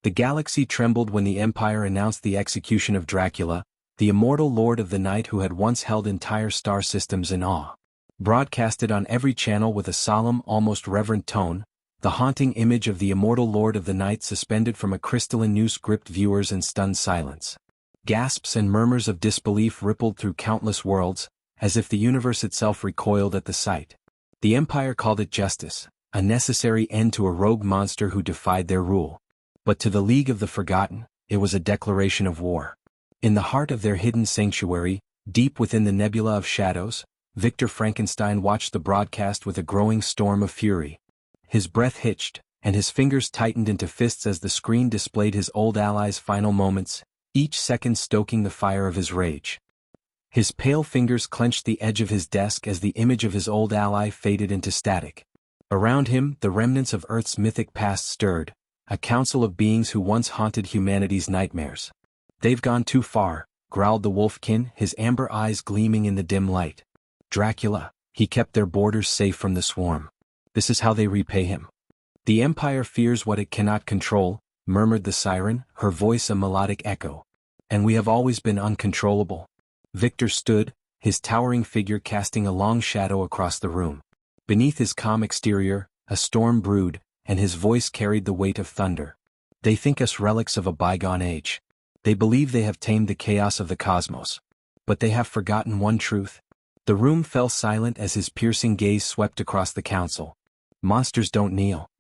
The galaxy trembled when the Empire announced the execution of Dracula, the immortal lord of the night who had once held entire star systems in awe. Broadcasted on every channel with a solemn, almost reverent tone, the haunting image of the immortal lord of the night suspended from a crystalline noose gripped viewers in stunned silence. Gasps and murmurs of disbelief rippled through countless worlds, as if the universe itself recoiled at the sight. The Empire called it justice, a necessary end to a rogue monster who defied their rule. But to the League of the Forgotten, it was a declaration of war. In the heart of their hidden sanctuary, deep within the nebula of shadows, Victor Frankenstein watched the broadcast with a growing storm of fury. His breath hitched, and his fingers tightened into fists as the screen displayed his old ally's final moments, each second stoking the fire of his rage. His pale fingers clenched the edge of his desk as the image of his old ally faded into static. Around him, the remnants of Earth's mythic past stirred, a council of beings who once haunted humanity's nightmares. "They've gone too far," growled the Wolfkin, his amber eyes gleaming in the dim light. "Dracula, he kept their borders safe from the swarm. This is how they repay him." "The Empire fears what it cannot control," murmured the siren, her voice a melodic echo. "And we have always been uncontrollable." Victor stood, his towering figure casting a long shadow across the room. Beneath his calm exterior, a storm brewed, and his voice carried the weight of thunder. "They think us relics of a bygone age. They believe they have tamed the chaos of the cosmos. But they have forgotten one truth." The room fell silent as his piercing gaze swept across the council. "Monsters don't kneel."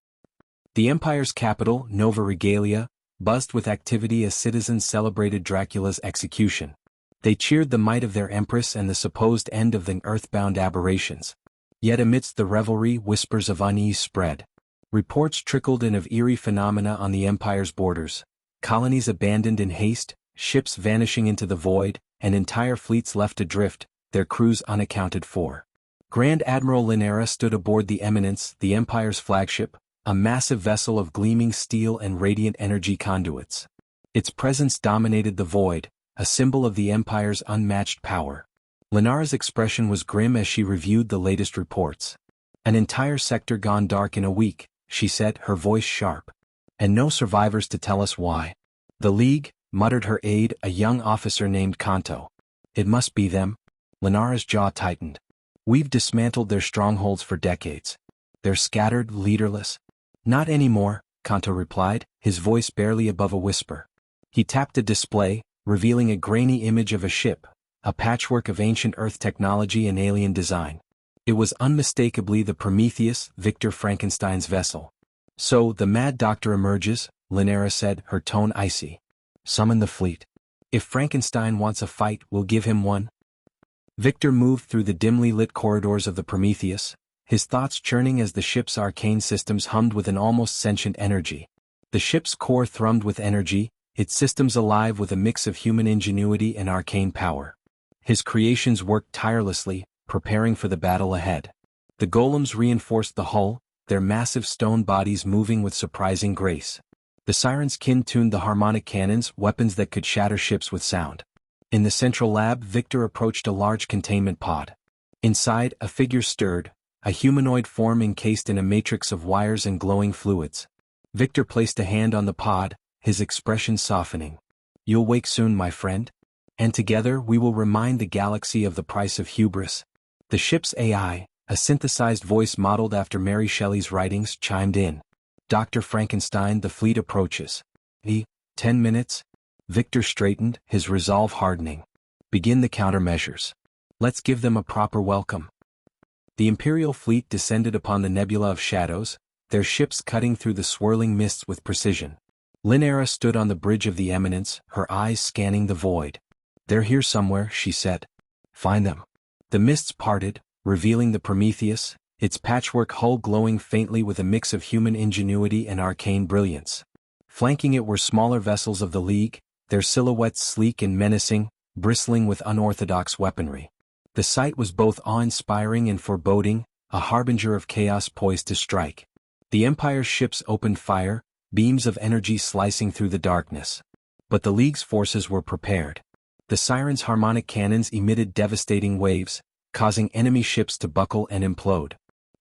The Empire's capital, Nova Regalia, buzzed with activity as citizens celebrated Dracula's execution. They cheered the might of their empress and the supposed end of the earthbound aberrations. Yet amidst the revelry, whispers of unease spread. Reports trickled in of eerie phenomena on the Empire's borders: colonies abandoned in haste, ships vanishing into the void, and entire fleets left adrift, their crews unaccounted for. Grand Admiral Linera stood aboard the Eminence, the Empire's flagship, a massive vessel of gleaming steel and radiant energy conduits. Its presence dominated the void, a symbol of the Empire's unmatched power. Linara's expression was grim as she reviewed the latest reports. "An entire sector gone dark in a week," she said, her voice sharp. "And no survivors to tell us why." "The League," muttered her aide, a young officer named Kanto. "It must be them." Linara's jaw tightened. "We've dismantled their strongholds for decades. They're scattered, leaderless." "Not anymore," Kanto replied, his voice barely above a whisper. He tapped a display, revealing a grainy image of a ship, a patchwork of ancient Earth technology and alien design. It was unmistakably the Prometheus, Victor Frankenstein's vessel. "So, the Mad Doctor emerges," Linera said, her tone icy. "Summon the fleet. If Frankenstein wants a fight, we'll give him one." Victor moved through the dimly lit corridors of the Prometheus, his thoughts churning as the ship's arcane systems hummed with an almost sentient energy. The ship's core thrummed with energy, its systems alive with a mix of human ingenuity and arcane power. His creations worked tirelessly, preparing for the battle ahead. The golems reinforced the hull, their massive stone bodies moving with surprising grace. The siren's kin tuned the harmonic cannons, weapons that could shatter ships with sound. In the central lab, Victor approached a large containment pod. Inside, a figure stirred, a humanoid form encased in a matrix of wires and glowing fluids. Victor placed a hand on the pod, his expression softening. "You'll wake soon, my friend. And together we will remind the galaxy of the price of hubris." The ship's AI, a synthesized voice modeled after Mary Shelley's writings, chimed in. "Dr. Frankenstein, the fleet approaches." 10 minutes? Victor straightened, his resolve hardening. "Begin the countermeasures. Let's give them a proper welcome." The Imperial fleet descended upon the nebula of shadows, their ships cutting through the swirling mists with precision. Linera stood on the bridge of the Eminence, her eyes scanning the void. "They're here somewhere," she said. "Find them." The mists parted, revealing the Prometheus, its patchwork hull glowing faintly with a mix of human ingenuity and arcane brilliance. Flanking it were smaller vessels of the League, their silhouettes sleek and menacing, bristling with unorthodox weaponry. The sight was both awe-inspiring and foreboding, a harbinger of chaos poised to strike. The Empire's ships opened fire, beams of energy slicing through the darkness. But the League's forces were prepared. The siren's harmonic cannons emitted devastating waves, causing enemy ships to buckle and implode.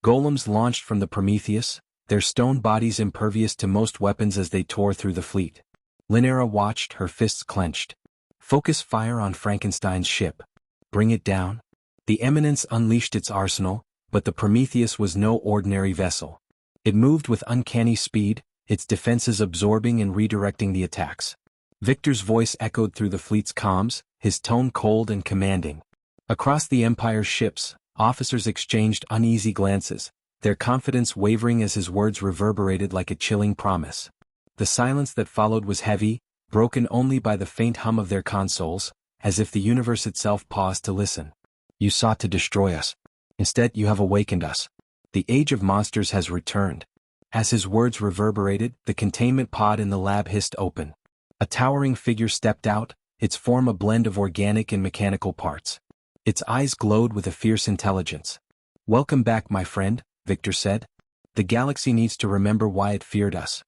Golems launched from the Prometheus, their stone bodies impervious to most weapons as they tore through the fleet. Linera watched, her fists clenched. Focus fire on Frankenstein's ship. Bring it down. The Eminence unleashed its arsenal, but the Prometheus was no ordinary vessel. It moved with uncanny speed, its defenses absorbing and redirecting the attacks. Victor's voice echoed through the fleet's comms, his tone cold and commanding. Across the Empire's ships, officers exchanged uneasy glances, their confidence wavering as his words reverberated like a chilling promise. The silence that followed was heavy, broken only by the faint hum of their consoles, as if the universe itself paused to listen. You sought to destroy us. Instead, you have awakened us. The age of monsters has returned. As his words reverberated, the containment pod in the lab hissed open. A towering figure stepped out, its form a blend of organic and mechanical parts. Its eyes glowed with a fierce intelligence. Welcome back, my friend, Victor said. The galaxy needs to remember why it feared us.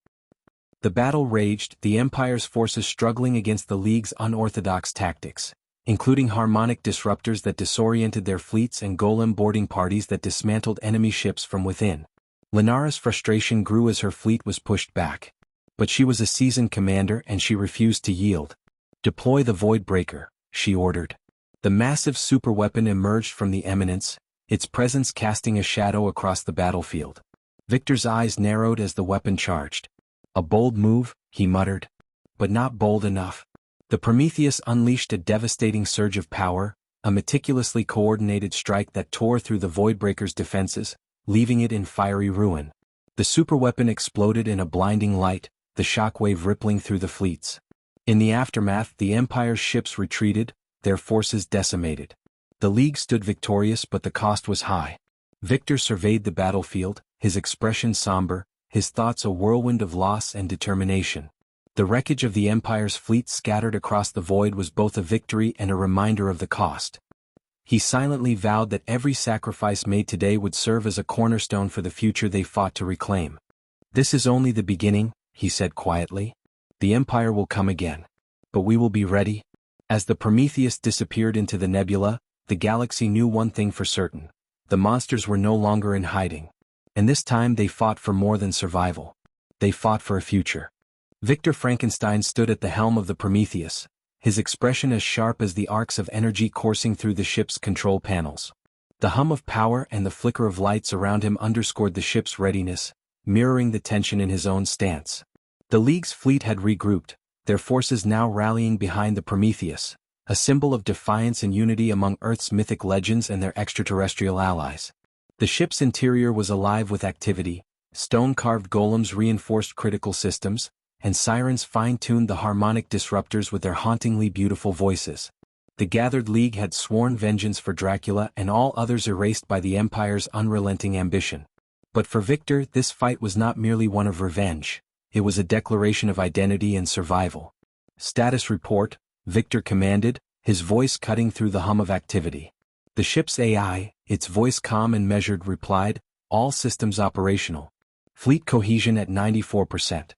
The battle raged, the Empire's forces struggling against the League's unorthodox tactics, including harmonic disruptors that disoriented their fleets and golem boarding parties that dismantled enemy ships from within. Linara's frustration grew as her fleet was pushed back. But she was a seasoned commander and she refused to yield. Deploy the Void Breaker, she ordered. The massive superweapon emerged from the Eminence, its presence casting a shadow across the battlefield. Victor's eyes narrowed as the weapon charged. A bold move, he muttered. But not bold enough. The Prometheus unleashed a devastating surge of power, a meticulously coordinated strike that tore through the Voidbreaker's defenses, leaving it in fiery ruin. The superweapon exploded in a blinding light, the shockwave rippling through the fleets. In the aftermath, the Empire's ships retreated, their forces decimated. The League stood victorious, but the cost was high. Victor surveyed the battlefield, his expression somber, his thoughts a whirlwind of loss and determination. The wreckage of the Empire's fleet scattered across the void was both a victory and a reminder of the cost. He silently vowed that every sacrifice made today would serve as a cornerstone for the future they fought to reclaim. This is only the beginning, he said quietly. The Empire will come again. But we will be ready. As the Prometheus disappeared into the nebula, the galaxy knew one thing for certain. The monsters were no longer in hiding. And this time they fought for more than survival. They fought for a future. Victor Frankenstein stood at the helm of the Prometheus, his expression as sharp as the arcs of energy coursing through the ship's control panels. The hum of power and the flicker of lights around him underscored the ship's readiness, mirroring the tension in his own stance. The League's fleet had regrouped, their forces now rallying behind the Prometheus, a symbol of defiance and unity among Earth's mythic legends and their extraterrestrial allies. The ship's interior was alive with activity, stone-carved golems reinforced critical systems, and sirens fine-tuned the harmonic disruptors with their hauntingly beautiful voices. The gathered League had sworn vengeance for Dracula and all others erased by the Empire's unrelenting ambition. But for Victor, this fight was not merely one of revenge. It was a declaration of identity and survival. Status report, Victor commanded, his voice cutting through the hum of activity. The ship's AI, its voice calm and measured, replied, all systems operational. Fleet cohesion at 94%.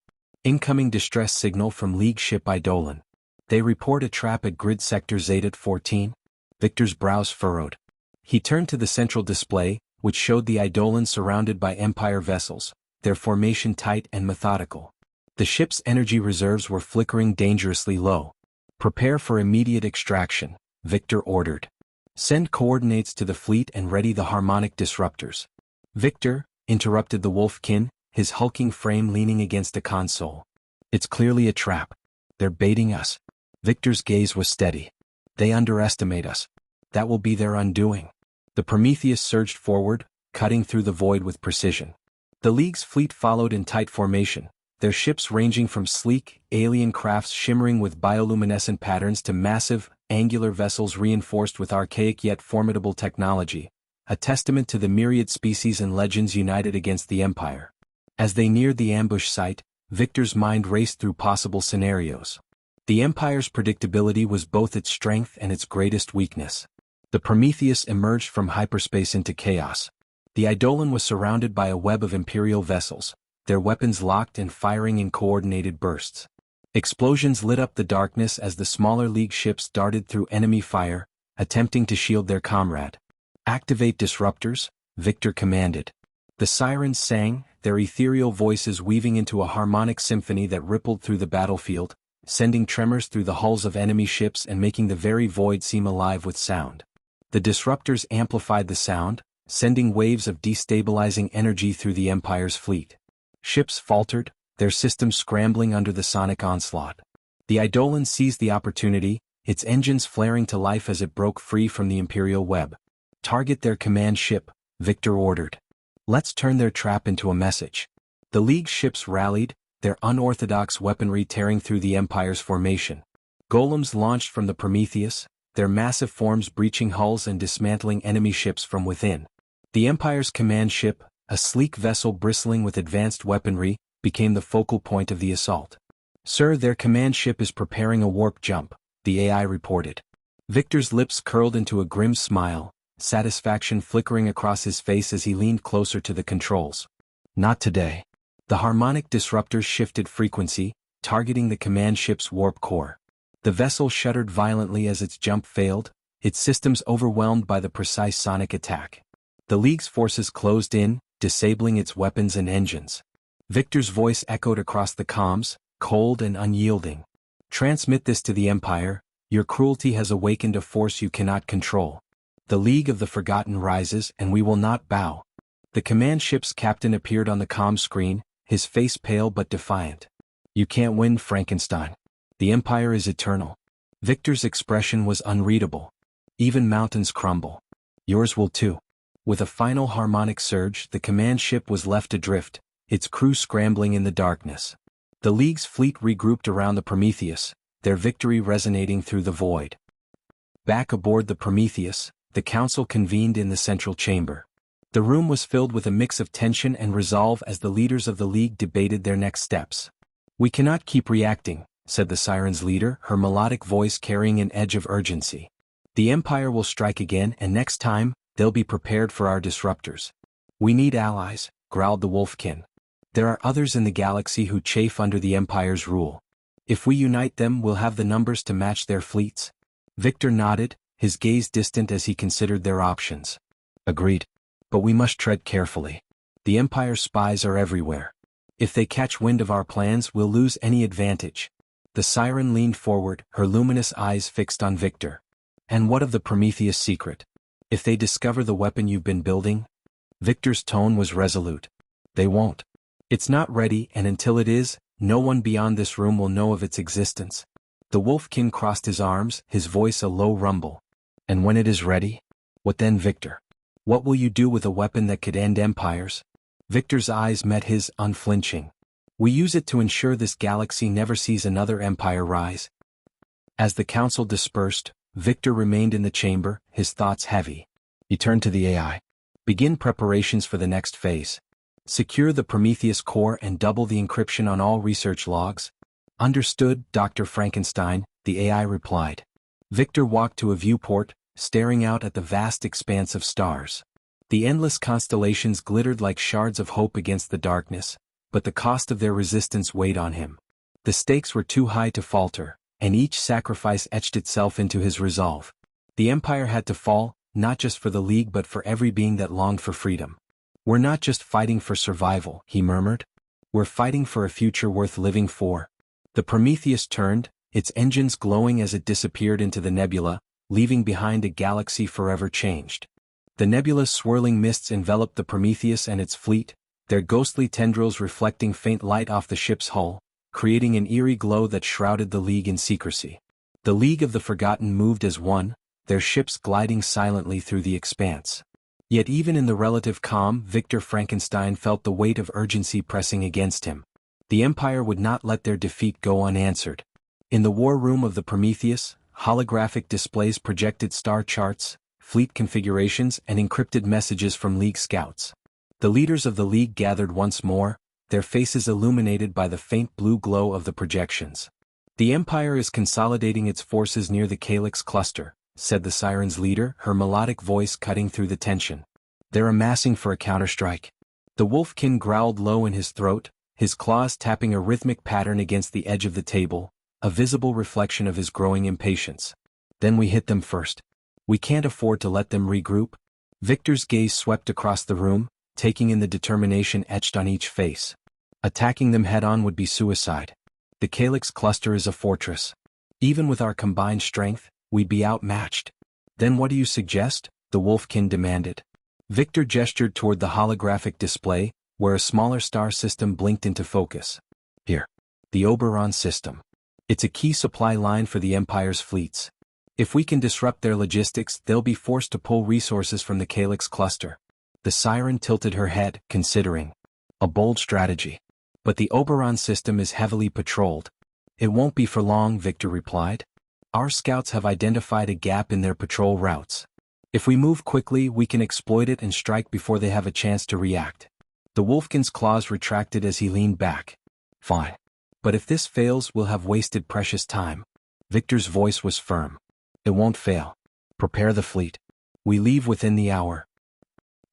Incoming distress signal from League ship Eidolon. They report a trap at grid sector Zeta 14. Victor's brows furrowed. He turned to the central display, which showed the Eidolon surrounded by Empire vessels, their formation tight and methodical. The ship's energy reserves were flickering dangerously low. Prepare for immediate extraction, Victor ordered. Send coordinates to the fleet and ready the harmonic disruptors. Victor, interrupted the Wolfkin, his hulking frame leaning against a console. It's clearly a trap. They're baiting us. Victor's gaze was steady. They underestimate us. That will be their undoing. The Prometheus surged forward, cutting through the void with precision. The League's fleet followed in tight formation, their ships ranging from sleek, alien crafts shimmering with bioluminescent patterns to massive, angular vessels reinforced with archaic yet formidable technology, a testament to the myriad species and legends united against the Empire. As they neared the ambush site, Victor's mind raced through possible scenarios. The Empire's predictability was both its strength and its greatest weakness. The Prometheus emerged from hyperspace into chaos. The Eidolon was surrounded by a web of Imperial vessels, their weapons locked and firing in coordinated bursts. Explosions lit up the darkness as the smaller League ships darted through enemy fire, attempting to shield their comrade. Activate disruptors, Victor commanded. The sirens sang, their ethereal voices weaving into a harmonic symphony that rippled through the battlefield, sending tremors through the hulls of enemy ships and making the very void seem alive with sound. The disruptors amplified the sound, sending waves of destabilizing energy through the Empire's fleet. Ships faltered, their systems scrambling under the sonic onslaught. The Eidolon seized the opportunity, its engines flaring to life as it broke free from the Imperial web. "Target their command ship," Victor ordered. "Let's turn their trap into a message." The League's ships rallied, their unorthodox weaponry tearing through the Empire's formation. Golems launched from the Prometheus, their massive forms breaching hulls and dismantling enemy ships from within. The Empire's command ship, a sleek vessel bristling with advanced weaponry, became the focal point of the assault. "Sir, their command ship is preparing a warp jump," the AI reported. Victor's lips curled into a grim smile, satisfaction flickering across his face as he leaned closer to the controls. "Not today." The harmonic disruptors shifted frequency, targeting the command ship's warp core. The vessel shuddered violently as its jump failed, its systems overwhelmed by the precise sonic attack. The League's forces closed in, disabling its weapons and engines. Victor's voice echoed across the comms, cold and unyielding. "Transmit this to the Empire, your cruelty has awakened a force you cannot control. The League of the Forgotten rises and we will not bow." The command ship's captain appeared on the comm screen, his face pale but defiant. "You can't win, Frankenstein. The Empire is eternal." Victor's expression was unreadable. "Even mountains crumble. Yours will too." With a final harmonic surge, the command ship was left adrift, its crew scrambling in the darkness. The League's fleet regrouped around the Prometheus, their victory resonating through the void. Back aboard the Prometheus, the council convened in the central chamber. The room was filled with a mix of tension and resolve as the leaders of the League debated their next steps. "We cannot keep reacting," said the Siren's leader, her melodic voice carrying an edge of urgency. "The Empire will strike again, and next time, they'll be prepared for our disruptors." "We need allies," growled the Wolfkin. "There are others in the galaxy who chafe under the Empire's rule. If we unite them, we'll have the numbers to match their fleets." Victor nodded, his gaze distant as he considered their options. "Agreed. But we must tread carefully. The Empire's spies are everywhere. If they catch wind of our plans, we'll lose any advantage." The Siren leaned forward, her luminous eyes fixed on Victor. "And what of the Prometheus secret? If they discover the weapon you've been building?" Victor's tone was resolute. "They won't. It's not ready, and until it is, no one beyond this room will know of its existence." The Wolfkin crossed his arms, his voice a low rumble. "And when it is ready? What then, Victor? What will you do with a weapon that could end empires?" Victor's eyes met his, unflinching. "We use it to ensure this galaxy never sees another empire rise." As the council dispersed, Victor remained in the chamber, his thoughts heavy. He turned to the AI. "Begin preparations for the next phase. Secure the Prometheus core and double the encryption on all research logs." "Understood, Dr. Frankenstein," the AI replied. Victor walked to a viewport, staring out at the vast expanse of stars. The endless constellations glittered like shards of hope against the darkness, but the cost of their resistance weighed on him. The stakes were too high to falter, and each sacrifice etched itself into his resolve. The Empire had to fall, not just for the League but for every being that longed for freedom. "We're not just fighting for survival," he murmured. "We're fighting for a future worth living for." The Prometheus turned, its engines glowing as it disappeared into the nebula, leaving behind a galaxy forever changed. The nebula's swirling mists enveloped the Prometheus and its fleet, their ghostly tendrils reflecting faint light off the ship's hull, creating an eerie glow that shrouded the League in secrecy. The League of the Forgotten moved as one, their ships gliding silently through the expanse. Yet even in the relative calm, Victor Frankenstein felt the weight of urgency pressing against him. The Empire would not let their defeat go unanswered. In the war room of the Prometheus, holographic displays projected star charts, fleet configurations and encrypted messages from League scouts. The leaders of the League gathered once more, their faces illuminated by the faint blue glow of the projections. "The Empire is consolidating its forces near the Calyx cluster," said the Siren's leader, her melodic voice cutting through the tension. "They're amassing for a counterstrike." The Wolfkin growled low in his throat, his claws tapping a rhythmic pattern against the edge of the table, a visible reflection of his growing impatience. "Then we hit them first. We can't afford to let them regroup." Victor's gaze swept across the room, taking in the determination etched on each face. Attacking them head-on would be suicide. The Calyx cluster is a fortress. Even with our combined strength, we'd be outmatched. Then what do you suggest? The Wolfkin demanded. Victor gestured toward the holographic display, where a smaller star system blinked into focus. Here. The Oberon system. It's a key supply line for the Empire's fleets. If we can disrupt their logistics, they'll be forced to pull resources from the Calyx cluster. The Siren tilted her head, considering. A bold strategy. But the Oberon system is heavily patrolled. It won't be for long, Victor replied. Our scouts have identified a gap in their patrol routes. If we move quickly, we can exploit it and strike before they have a chance to react. The Wolfkin's claws retracted as he leaned back. Fine. But if this fails, we'll have wasted precious time. Victor's voice was firm. It won't fail. Prepare the fleet. We leave within the hour.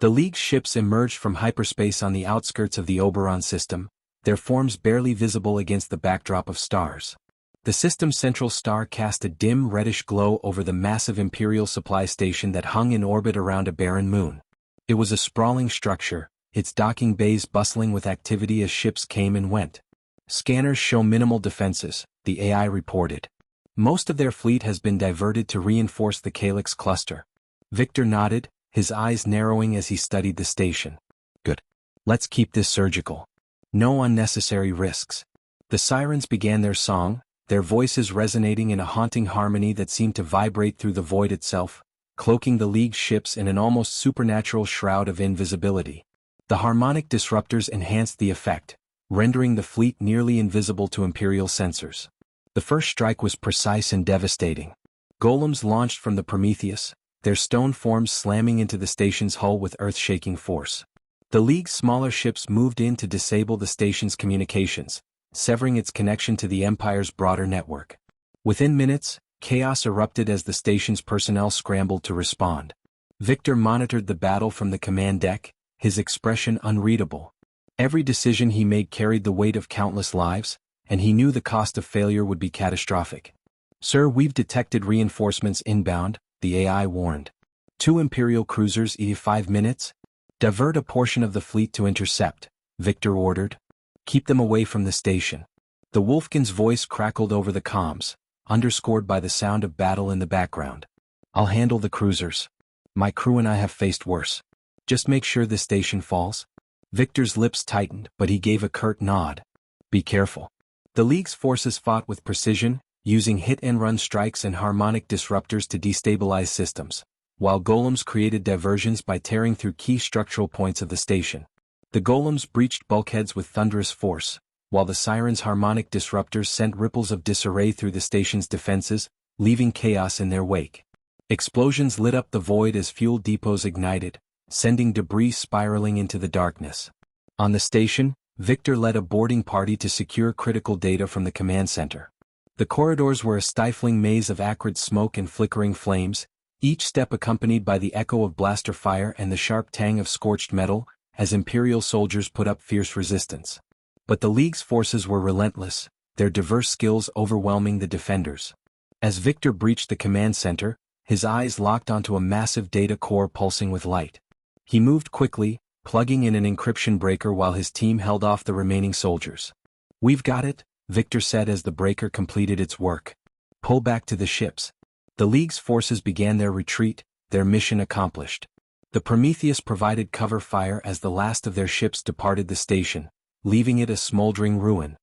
The League's ships emerged from hyperspace on the outskirts of the Oberon system, their forms barely visible against the backdrop of stars. The system's central star cast a dim reddish glow over the massive Imperial supply station that hung in orbit around a barren moon. It was a sprawling structure, its docking bays bustling with activity as ships came and went. Scanners show minimal defenses, the AI reported. Most of their fleet has been diverted to reinforce the Calyx cluster. Victor nodded, his eyes narrowing as he studied the station. Good. Let's keep this surgical. No unnecessary risks. The sirens began their song, their voices resonating in a haunting harmony that seemed to vibrate through the void itself, cloaking the League's ships in an almost supernatural shroud of invisibility. The harmonic disruptors enhanced the effect, rendering the fleet nearly invisible to Imperial sensors. The first strike was precise and devastating. Golems launched from the Prometheus, their stone forms slamming into the station's hull with earth-shaking force. The League's smaller ships moved in to disable the station's communications, severing its connection to the Empire's broader network. Within minutes, chaos erupted as the station's personnel scrambled to respond. Victor monitored the battle from the command deck, his expression unreadable. Every decision he made carried the weight of countless lives, and he knew the cost of failure would be catastrophic. Sir, we've detected reinforcements inbound, the AI warned. 2 Imperial cruisers in 5 minutes? Divert a portion of the fleet to intercept, Victor ordered. Keep them away from the station. The Wolfkin's voice crackled over the comms, underscored by the sound of battle in the background. I'll handle the cruisers. My crew and I have faced worse. Just make sure the station falls. Victor's lips tightened, but he gave a curt nod. Be careful. The League's forces fought with precision, using hit-and-run strikes and harmonic disruptors to destabilize systems, while golems created diversions by tearing through key structural points of the station. The golems breached bulkheads with thunderous force, while the sirens' harmonic disruptors sent ripples of disarray through the station's defenses, leaving chaos in their wake. Explosions lit up the void as fuel depots ignited, sending debris spiraling into the darkness. On the station, Victor led a boarding party to secure critical data from the command center. The corridors were a stifling maze of acrid smoke and flickering flames, each step accompanied by the echo of blaster fire and the sharp tang of scorched metal, as Imperial soldiers put up fierce resistance. But the League's forces were relentless, their diverse skills overwhelming the defenders. As Victor breached the command center, his eyes locked onto a massive data core pulsing with light. He moved quickly, plugging in an encryption breaker while his team held off the remaining soldiers. We've got it, Victor said as the breaker completed its work. Pull back to the ships. The League's forces began their retreat, their mission accomplished. The Prometheus provided cover fire as the last of their ships departed the station, leaving it a smoldering ruin.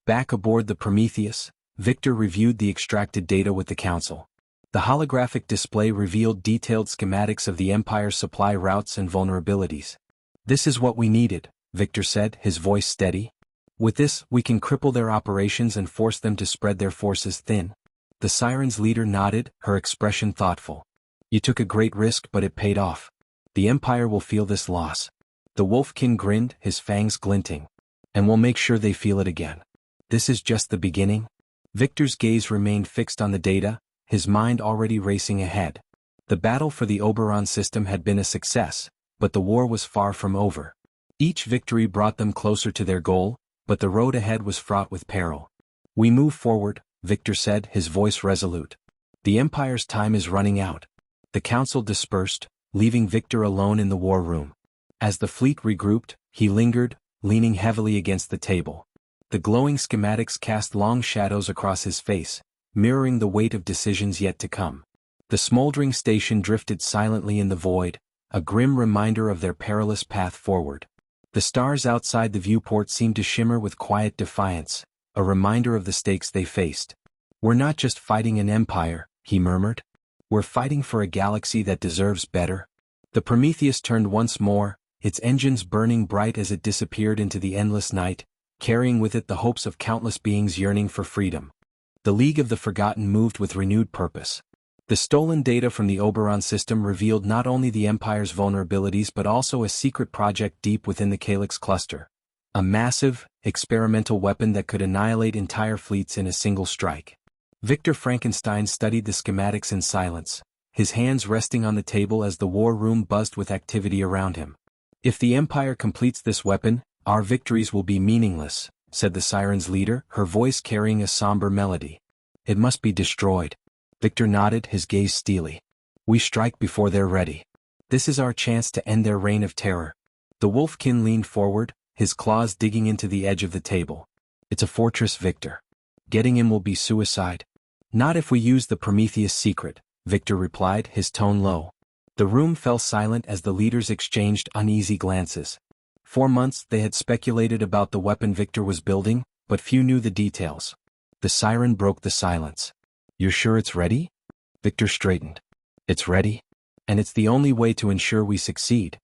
Back aboard the Prometheus, Victor reviewed the extracted data with the Council. The holographic display revealed detailed schematics of the Empire's supply routes and vulnerabilities. This is what we needed, Victor said, his voice steady. With this, we can cripple their operations and force them to spread their forces thin. The Siren's leader nodded, her expression thoughtful. You took a great risk, but it paid off. The Empire will feel this loss. The Wolfkin grinned, his fangs glinting. And we'll make sure they feel it again. This is just the beginning. Victor's gaze remained fixed on the data, his mind already racing ahead. The battle for the Oberon system had been a success, but the war was far from over. Each victory brought them closer to their goal, but the road ahead was fraught with peril. We move forward, Victor said, his voice resolute. The Empire's time is running out. The Council dispersed, leaving Victor alone in the war room. As the fleet regrouped, he lingered, leaning heavily against the table. The glowing schematics cast long shadows across his face, mirroring the weight of decisions yet to come. The smoldering station drifted silently in the void, a grim reminder of their perilous path forward. The stars outside the viewport seemed to shimmer with quiet defiance, a reminder of the stakes they faced. "We're not just fighting an empire," he murmured. "We're fighting for a galaxy that deserves better." The Prometheus turned once more, its engines burning bright as it disappeared into the endless night, carrying with it the hopes of countless beings yearning for freedom. The League of the Forgotten moved with renewed purpose. The stolen data from the Oberon system revealed not only the Empire's vulnerabilities but also a secret project deep within the Calyx cluster. A massive, experimental weapon that could annihilate entire fleets in a single strike. Victor Frankenstein studied the schematics in silence, his hands resting on the table as the war room buzzed with activity around him. "If the Empire completes this weapon, our victories will be meaningless," said the Siren's leader, her voice carrying a somber melody. "It must be destroyed." Victor nodded, his gaze steely. "We strike before they're ready. This is our chance to end their reign of terror." The Wolfkin leaned forward, his claws digging into the edge of the table. "It's a fortress, Victor. Getting him will be suicide." "Not if we use the Prometheus secret," Victor replied, his tone low. The room fell silent as the leaders exchanged uneasy glances. For months they had speculated about the weapon Victor was building, but few knew the details. The Siren broke the silence. "You're sure it's ready?" Victor straightened. "It's ready. And it's the only way to ensure we succeed."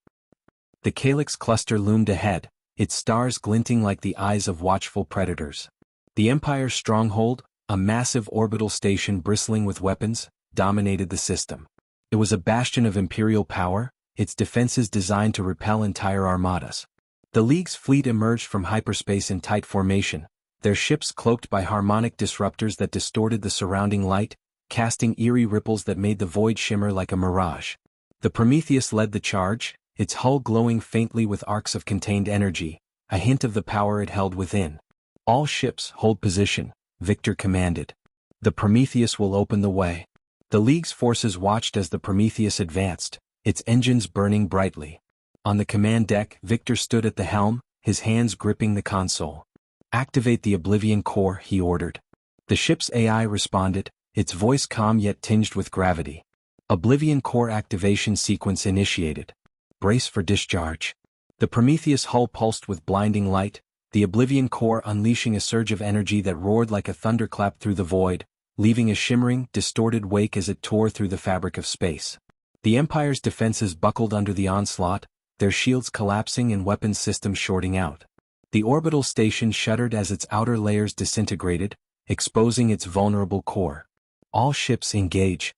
The Calyx cluster loomed ahead, its stars glinting like the eyes of watchful predators. The Empire's stronghold, a massive orbital station bristling with weapons, dominated the system. It was a bastion of imperial power, its defenses designed to repel entire armadas. The League's fleet emerged from hyperspace in tight formation, their ships cloaked by harmonic disruptors that distorted the surrounding light, casting eerie ripples that made the void shimmer like a mirage. The Prometheus led the charge, its hull glowing faintly with arcs of contained energy, a hint of the power it held within. "All ships hold position," Victor commanded. "The Prometheus will open the way." The League's forces watched as the Prometheus advanced, its engines burning brightly. On the command deck, Victor stood at the helm, his hands gripping the console. "Activate the Oblivion Core," he ordered. The ship's AI responded, its voice calm yet tinged with gravity. Oblivion Core activation sequence initiated. "Brace for discharge." The Prometheus hull pulsed with blinding light, the Oblivion Core unleashing a surge of energy that roared like a thunderclap through the void, leaving a shimmering, distorted wake as it tore through the fabric of space. The Empire's defenses buckled under the onslaught, their shields collapsing and weapons systems shorting out. The orbital station shuddered as its outer layers disintegrated, exposing its vulnerable core. "All ships engage,"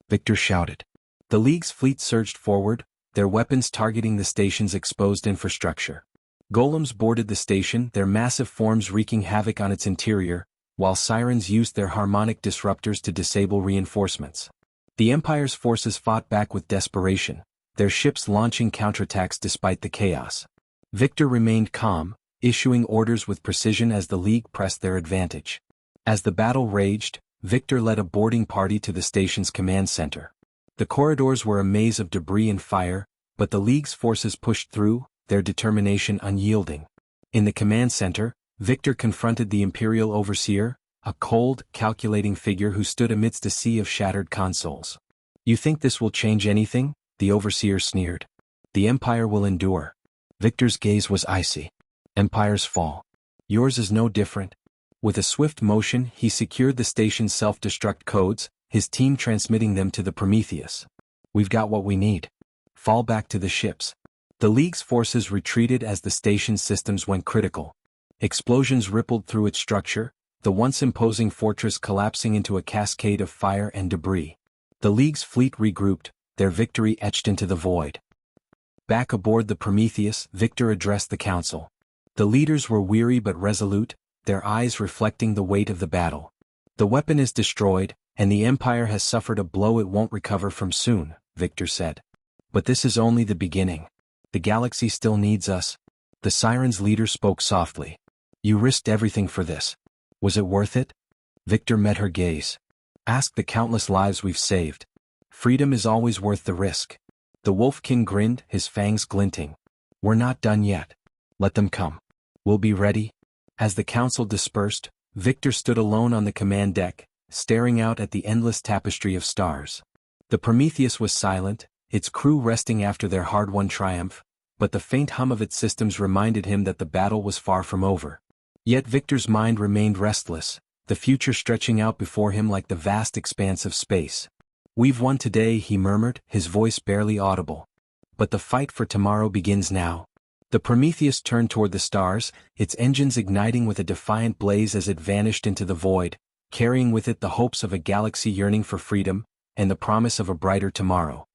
Victor shouted. The League's fleet surged forward, their weapons targeting the station's exposed infrastructure. Golems boarded the station, their massive forms wreaking havoc on its interior, while sirens used their harmonic disruptors to disable reinforcements. The Empire's forces fought back with desperation, their ships launching counterattacks despite the chaos. Victor remained calm, issuing orders with precision as the League pressed their advantage. As the battle raged, Victor led a boarding party to the station's command center. The corridors were a maze of debris and fire, but the League's forces pushed through, their determination unyielding. In the command center, Victor confronted the Imperial Overseer, a cold, calculating figure who stood amidst a sea of shattered consoles. "You think this will change anything?" the Overseer sneered. "The Empire will endure." Victor's gaze was icy. "Empires fall. Yours is no different." With a swift motion, he secured the station's self-destruct codes, his team transmitting them to the Prometheus. "We've got what we need. Fall back to the ships." The League's forces retreated as the station's systems went critical. Explosions rippled through its structure, the once imposing fortress collapsing into a cascade of fire and debris. The League's fleet regrouped, their victory etched into the void. Back aboard the Prometheus, Victor addressed the council. The leaders were weary but resolute, their eyes reflecting the weight of the battle. "The weapon is destroyed, and the Empire has suffered a blow it won't recover from soon," Victor said. "But this is only the beginning. The galaxy still needs us." The Siren's leader spoke softly. "You risked everything for this. Was it worth it?" Victor met her gaze. "Ask the countless lives we've saved. Freedom is always worth the risk." The Wolfkin grinned, his fangs glinting. "We're not done yet. Let them come. We'll be ready." As the council dispersed, Victor stood alone on the command deck, staring out at the endless tapestry of stars. The Prometheus was silent, its crew resting after their hard-won triumph, but the faint hum of its systems reminded him that the battle was far from over. Yet Victor's mind remained restless, the future stretching out before him like the vast expanse of space. "We've won today," he murmured, his voice barely audible. "But the fight for tomorrow begins now." The Prometheus turned toward the stars, its engines igniting with a defiant blaze as it vanished into the void, carrying with it the hopes of a galaxy yearning for freedom, and the promise of a brighter tomorrow.